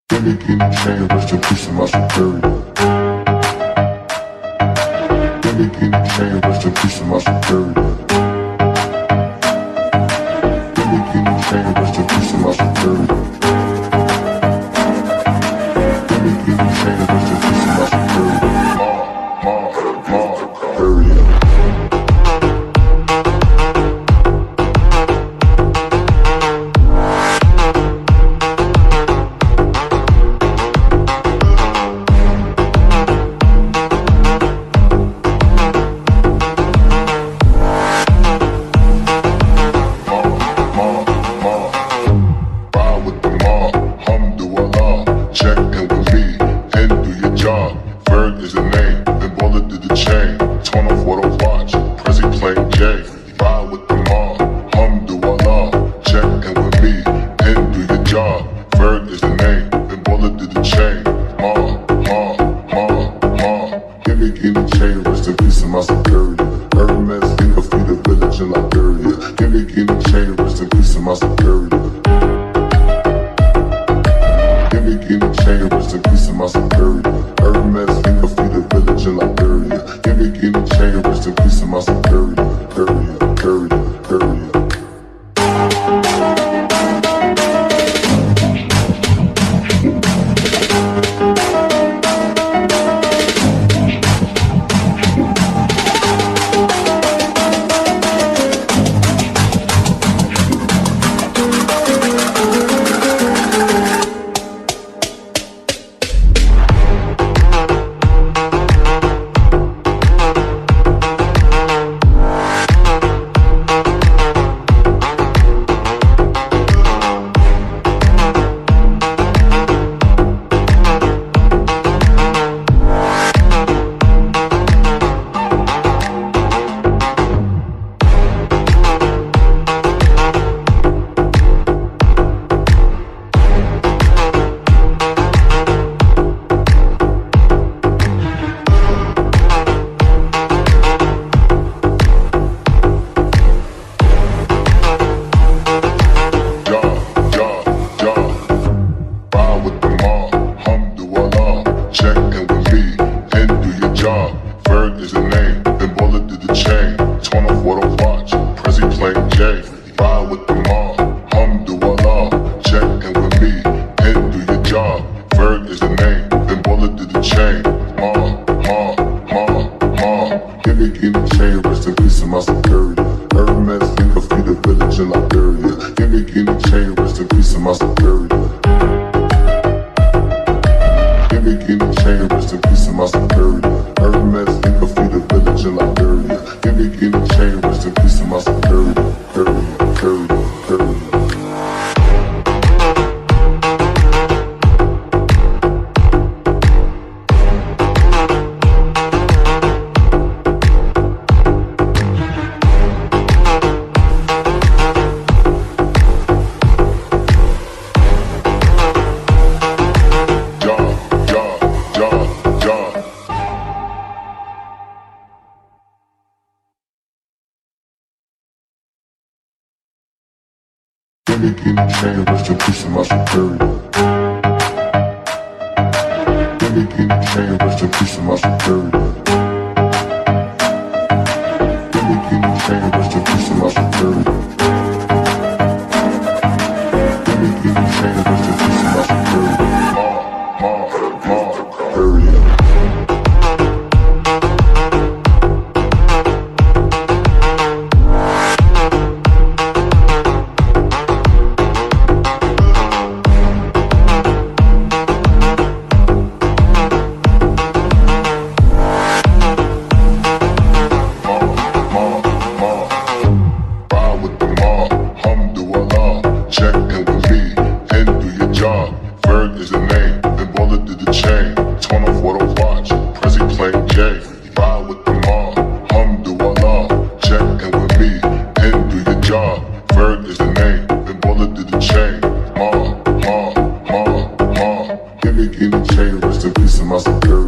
Gimme, gimme chain, rest in peace to my superior. Gimme, gimme chain, rest in peace to my superior. Gimme, gimme chain, rest in peace to my superior. Gimme, gimme chain, rest in peace to my superior. Superior. Check in with me and do your job. Ferg is the name, then bullet to the chain. Torn off what I watch, Prezi playing J. Ride with the mob, Alhamdulillah. Check in with me and do your job. Ferg is the name, then bullet to the chain. Gimme, gimme chain, rest in peace to my superior. Hermes, think of the village in Liberia. Gimme, gimme chain, rest in peace to my superior. Gimme, gimme chain, rest in peace to my superior. Hermes, think of the village in Liberia. Gimme, gimme chain, rest in peace to my superior. Check in with me and do your job. Ferg is the name, then bullet to the chain. Torn off what I watch, Prezi playing J. Ride with the mob, Alhamdulillah. Check in with me and do your job. Ferg is the name, then bullet to the chain. Gimme, gimme chain, rest in peace to my superior. Hermes, think of the village in Liberia. Gimme, gimme chain, rest in peace to my superior. Gimme, gimme chain, rest in peace to my superior. Hermes, think of the village in Liberia. Gimme, gimme chain, rest in peace to my superior. Gimme, gimme chain, rest in peace to my superior. Gimme, gimme chain, rest in peace to my superior. Gimme, gimme chain, rest in peace to my superior. Gimme, gimme chain, rest in peace to my superior. Check in with me and do your job. Ferg is the name, then bullet to the chain. Torn off what I watch, Prezi playing J. Ride with the mob, Alhamdulillah. Check in with me and do your job. Ferg is the name, then bullet to the chain. Gimme, gimme chain, rest in peace to my superior.